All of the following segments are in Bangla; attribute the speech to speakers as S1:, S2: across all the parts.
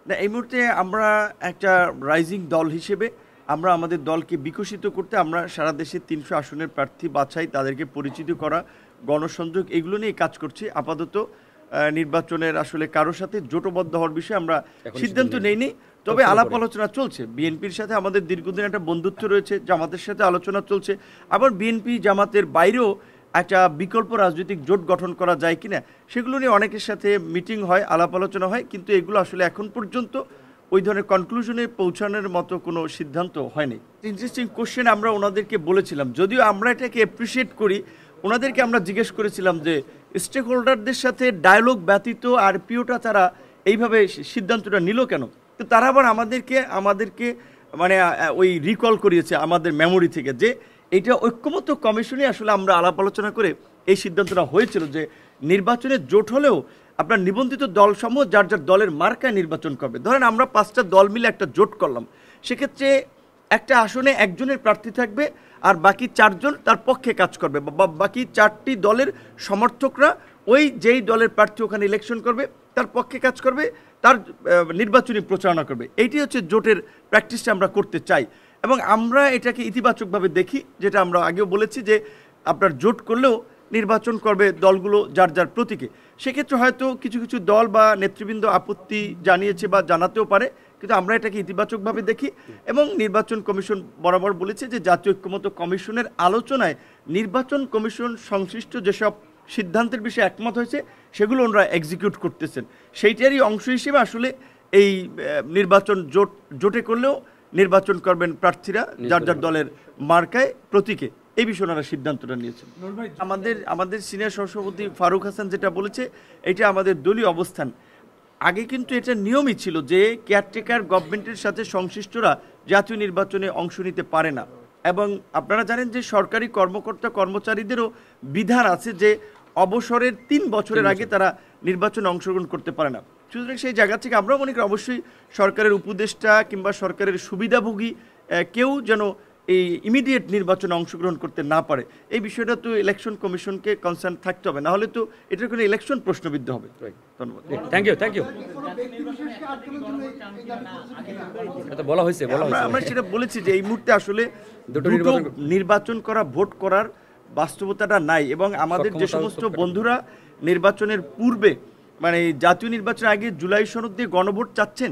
S1: না, এই মুহূর্তে আমরা একটা রাইজিং দল হিসেবে আমরা আমাদের দলকে বিকশিত করতে আমরা সারা দেশে ৩০০ আসনের প্রার্থী বাছাই, তাদেরকে পরিচিত করা, গণসংযোগ এগুলো নিয়ে কাজ করছি। আপাতত নির্বাচনের আসলে কারোর সাথে জোটবদ্ধ হওয়ার বিষয়ে আমরা সিদ্ধান্ত নেইনি, তবে আলাপ আলোচনা চলছে। বিএনপির সাথে আমাদের দীর্ঘদিন একটা বন্ধুত্ব রয়েছে, জামাতের সাথে আলোচনা চলছে, আবার বিএনপি জামাতের বাইরেও একটা বিকল্প রাজনৈতিক জোট গঠন করা যায় কিনা সেগুলো নিয়ে অনেকের সাথে মিটিং হয়, আলাপ আলোচনা হয়, কিন্তু এগুলো আসলে এখন পর্যন্ত ওই ধরনের কনক্লুশনে পৌঁছানোর মতো কোনো সিদ্ধান্ত হয়নি। ইন্টারেস্টিং কোশ্চেন আমরা ওনাদেরকে বলেছিলাম, যদিও আমরা এটাকে অ্যাপ্রিসিয়েট করি, ওনাদেরকে আমরা জিজ্ঞেস করেছিলাম যে স্টেক হোল্ডারদের সাথে ডায়ালগ ব্যতীত আরপিওটা তারা এইভাবে সিদ্ধান্তটা নিল কেন। তো তারা আবার আমাদেরকে মানে ওই রিকল করিয়েছে আমাদের মেমোরি থেকে যে এইটা ঐক্যমত্য কমিশনে আসলে আমরা আলাপ আলোচনা করে এই সিদ্ধান্তটা হয়েছিল যে নির্বাচনের জোট হলেও আপনার নিবন্ধিত দলসমূহ যার যার দলের মার্কায় নির্বাচন করবে। ধরেন আমরা 5টা দল মিলে একটা জোট করলাম, সেক্ষেত্রে একটা আসনে একজনের প্রার্থী থাকবে আর বাকি 4 জন তার পক্ষে কাজ করবে, বা বাকি 4টি দলের সমর্থকরা ওই যেই দলের প্রার্থী ওখানে ইলেকশন করবে তার পক্ষে কাজ করবে, তার নির্বাচনী প্রচারণা করবে। এইটি হচ্ছে জোটের প্র্যাকটিসটা আমরা করতে চাই এবং আমরা এটাকে ইতিবাচকভাবে দেখি, যেটা আমরা আগেও বলেছি যে আপনার জোট করলেও নির্বাচন করবে দলগুলো যার যার প্রতীকে। সেক্ষেত্রে হয়তো কিছু কিছু দল বা নেতৃবৃন্দ আপত্তি জানিয়েছে বা জানাতেও পারে, কিন্তু আমরা এটাকে ইতিবাচকভাবে দেখি এবং নির্বাচন কমিশন বরাবর বলেছে যে জাতীয় ঐক্যমত্য কমিশনের আলোচনায় নির্বাচন কমিশন সংশ্লিষ্ট যেসব সিদ্ধান্তের বিষয়ে একমত হয়েছে সেগুলো ওনারা এক্সিকিউট করতেছেন। সেইটারই অংশ হিসেবে আসলে এই নির্বাচন জোটে করলেও নির্বাচন করবেন প্রার্থীরা যার যার দলের মার্কায় প্রতীকে, এই বিষয়ে ওনারা সিদ্ধান্তটা নিয়েছেন। আমাদের সিনিয়র সহসভাপতি ফারুক হাসান যেটা বলেছে এটা আমাদের দলীয় অবস্থান। আগে কিন্তু এটা নিয়মই ছিল যে কেয়ারটেকার গভর্নমেন্টের সাথে সংশ্লিষ্টরা জাতীয় নির্বাচনে অংশ নিতে পারে না, এবং আপনারা জানেন যে সরকারি কর্মকর্তা কর্মচারীদেরও বিধান আছে যে অবসরের 3 বছরের আগে তারা নির্বাচনে অংশগ্রহণ করতে পারে না। সুতরাং সেই জায়গা থেকে আমরা মনে করি অবশ্যই সরকারের উপদেষ্টা কিংবা সরকারের সুবিধাভোগী কেউ যেন এই ইমিডিয়েট নির্বাচনে অংশগ্রহণ করতে না পারে, এই বিষয়টা তো ইলেকশন কমিশনকে কনসার্ন থাকতে হবে, না হলে তো এটার কোনো ইলেকশন প্রশ্নবিদ্ধ হবে। ধন্যবাদ।
S2: Thank you.
S1: আমরা সেটা বলেছি যে এই মুহূর্তে আসলে দুটো নির্বাচন করা, ভোট করার বাস্তবতাটা নাই, এবং আমাদের যে সমস্ত বন্ধুরা নির্বাচনের পূর্বে মানে জাতীয় নির্বাচনের আগে জুলাই সনদ দিয়ে গণভোট চাচ্ছেন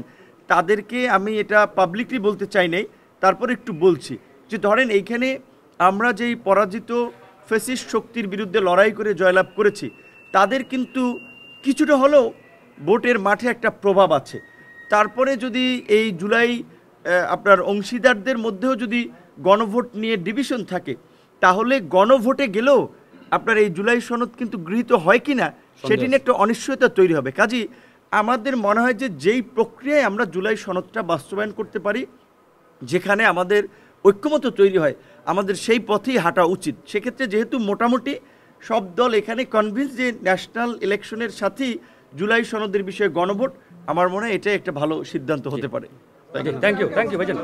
S1: তাদেরকে আমি এটা পাবলিকলি বলতে চাই নাই, তারপর একটু বলছি যে ধরেন এইখানে আমরা যেই পরাজিত ফ্যাসিস্ট শক্তির বিরুদ্ধে লড়াই করে জয়লাভ করেছি তাদের কিন্তু কিছুটা হলেও ভোটের মাঠে একটা প্রভাব আছে। তারপরে যদি এই জুলাই আপনার অংশীদারদের মধ্যেও যদি গণভোট নিয়ে ডিভিশন থাকে তাহলে গণভোটে গেলেও আপনার এই জুলাই সনদ কিন্তু গৃহীত হয় কিনা সেটি নিয়ে একটা অনিশ্চয়তা তৈরি হবে। কাজেই আমাদের মনে হয় যে যেই প্রক্রিয়ায় আমরা জুলাই সনদটা বাস্তবায়ন করতে পারি, যেখানে আমাদের ঐক্যমত্য তৈরি হয়, আমাদের সেই পথেই হাঁটা উচিত। সেক্ষেত্রে যেহেতু মোটামুটি সব দল এখানে কনভিন্স যে ন্যাশনাল ইলেকশনের সাথেই জুলাই সনদের বিষয়ে গণভোট, আমার মনে হয় এটাই একটা ভালো সিদ্ধান্ত হতে পারে।
S2: থ্যাংক ইউ ভাইজান।